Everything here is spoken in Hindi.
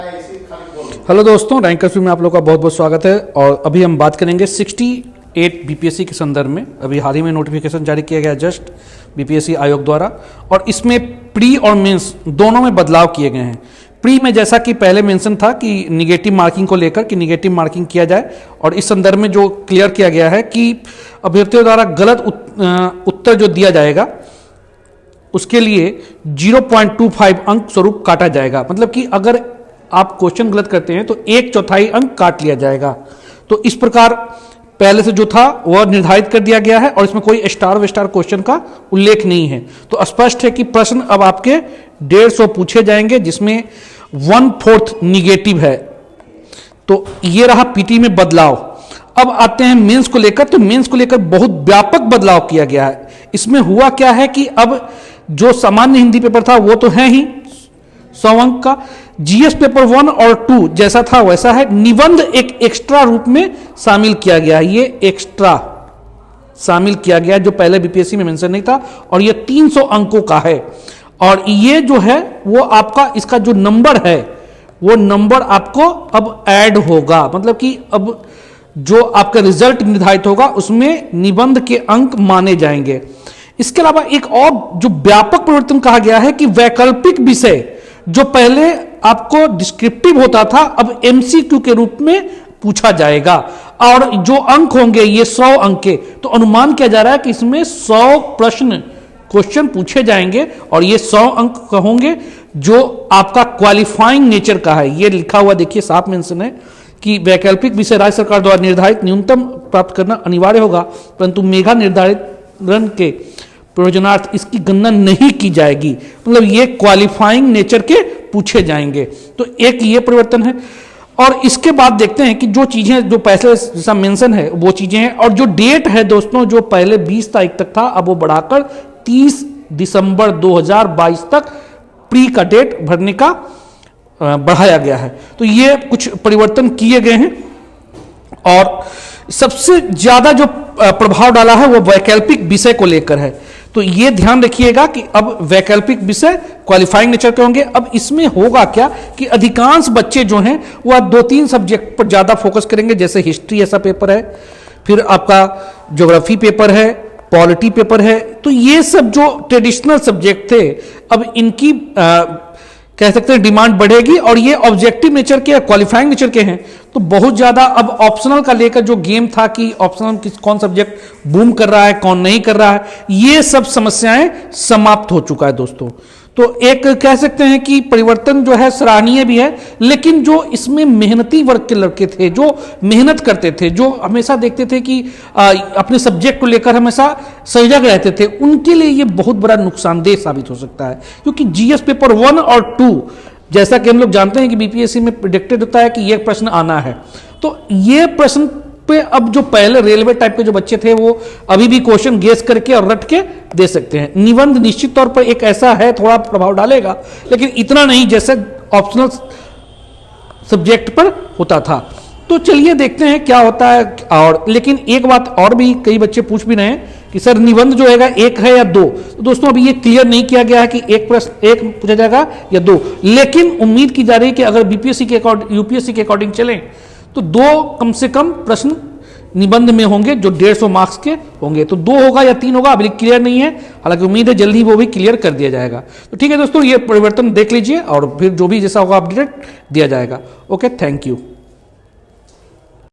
हेलो दोस्तों, रैंकर्स में आप लोग का बहुत बहुत स्वागत है। और अभी हम बात करेंगे 68 बीपीएससी के संदर्भ में। अभी हाल ही में नोटिफिकेशन जारी किया गया जस्ट बीपीएससी आयोग द्वारा, और इसमें प्री और मेंस दोनों में बदलाव किए गए हैं। प्री में जैसा कि पहले मेंशन था कि निगेटिव मार्किंग को लेकर कि निगेटिव मार्किंग किया जाए, और इस संदर्भ में जो क्लियर किया गया है कि अभ्यर्थियों द्वारा गलत उत्तर जो दिया जाएगा उसके लिए 0.25 अंक स्वरूप काटा जाएगा। मतलब कि अगर आप क्वेश्चन गलत करते हैं तो 1/4 अंक काट लिया जाएगा। तो इस प्रकार पहले से जो था वह निर्धारित कर दिया गया है, और इसमें कोई स्टार विस्टार क्वेश्चन का उल्लेख नहीं है। तो स्पष्ट है कि प्रश्न अब आपके 150 पूछे जाएंगे, जिसमें 1/4 निगेटिव है। तो ये रहा पीटी में बदलाव। अब आते हैं मेंस को लेकर। तो मेंस को लेकर बहुत व्यापक बदलाव किया गया है। इसमें हुआ क्या है कि अब जो सामान्य हिंदी पेपर था वो तो है ही 100 अंक का, जीएस पेपर 1 और 2 जैसा था वैसा है। निबंध एक एक्स्ट्रा रूप में शामिल किया गया है, ये एक्स्ट्रा शामिल किया गया है जो पहले बीपीएससी में मेंशन नहीं था, और ये 300 अंकों का है। और ये जो है वो आपका इसका जो नंबर है वो नंबर आपको अब ऐड होगा। मतलब कि अब जो आपका रिजल्ट निर्धारित होगा उसमें निबंध के अंक माने जाएंगे। इसके अलावा एक और जो व्यापक परिवर्तन कहा गया है कि वैकल्पिक विषय जो पहले आपको डिस्क्रिप्टिव होता था अब एमसीक्यू के रूप में पूछा जाएगा, और जो अंक होंगे ये 100 अंक के। तो अनुमान किया जा रहा है कि इसमें 100 क्वेश्चन पूछे जाएंगे, और ये 100 अंक का होंगे जो आपका क्वालिफाइंग नेचर का है। ये लिखा हुआ देखिए साफ मेंशन है कि वैकल्पिक विषय राज्य सरकार द्वारा निर्धारित न्यूनतम प्राप्त करना अनिवार्य होगा, परंतु मेगा निर्धारण के प्रयोजनार्थ इसकी गणना नहीं की जाएगी। मतलब ये क्वालिफाइंग नेचर के पूछे जाएंगे। तो एक ये परिवर्तन है। और इसके बाद देखते हैं कि जो चीजें जो पहले जैसा मेंशन है वो चीजें हैं, और जो डेट है दोस्तों जो पहले 20 तारीख तक था अब वो बढ़ाकर 30 दिसंबर 2022 तक प्री का डेट भरने का बढ़ाया गया है। तो ये कुछ परिवर्तन किए गए हैं। और सबसे ज्यादा जो प्रभाव डाला है वो वैकल्पिक विषय को लेकर है। तो ये ध्यान रखिएगा कि अब वैकल्पिक विषय क्वालिफाइंग नेचर के होंगे। अब इसमें होगा क्या कि अधिकांश बच्चे जो हैं वह 2-3 सब्जेक्ट पर ज्यादा फोकस करेंगे, जैसे हिस्ट्री ऐसा पेपर है, फिर आपका ज्योग्राफी पेपर है, पॉलिटी पेपर है। तो ये सब जो ट्रेडिशनल सब्जेक्ट थे अब इनकी कह सकते हैं डिमांड बढ़ेगी, और ये ऑब्जेक्टिव नेचर के क्वालिफाइंग नेचर के हैं। तो बहुत ज्यादा अब ऑप्शनल का लेकर जो गेम था कि ऑप्शनल कौन सब्जेक्ट बूम कर रहा है कौन नहीं कर रहा है, ये सब समस्याएं समाप्त हो चुका है दोस्तों। तो एक कह सकते हैं कि परिवर्तन जो है सराहनीय भी है, लेकिन जो इसमें मेहनती वर्ग के लड़के थे, जो मेहनत करते थे, जो हमेशा देखते थे कि अपने सब्जेक्ट को लेकर हमेशा सजग रहते थे, उनके लिए ये बहुत बड़ा नुकसानदेह साबित हो सकता है। क्योंकि जीएस पेपर 1 और 2 जैसा कि हम लोग जानते हैं कि बीपीएससी में प्रेडिक्टेड होता है कि ये प्रश्न आना है, तो ये प्रश्न पे अब जो पहले रेलवे टाइप के जो बच्चे थे वो अभी भी क्वेश्चन गेस करके और रट के दे सकते हैं। निबंध निश्चित तौर पर एक ऐसा है थोड़ा प्रभाव डालेगा, लेकिन इतना नहीं जैसे ऑप्शनल सब्जेक्ट पर होता था। तो चलिए देखते हैं क्या होता है। और लेकिन एक बात और भी कई बच्चे पूछ भी रहे हैं कि सर निबंध जो है 1 है या 2। तो दोस्तों अभी ये क्लियर नहीं किया गया है कि एक प्रश्न 1 पूछा जाएगा या 2, लेकिन उम्मीद की जा रही है कि अगर बीपीएससी के अकॉर्डिंग यूपीएससी के अकॉर्डिंग चलें तो 2 कम से कम प्रश्न निबंध में होंगे जो 150 मार्क्स के होंगे। तो 2 होगा या 3 होगा अभी क्लियर नहीं है, हालांकि उम्मीद है जल्दी वो भी क्लियर कर दिया जाएगा। तो ठीक है दोस्तों, ये परिवर्तन देख लीजिए और फिर जो भी जैसा होगा अपडेट दिया जाएगा। Okay, thank you.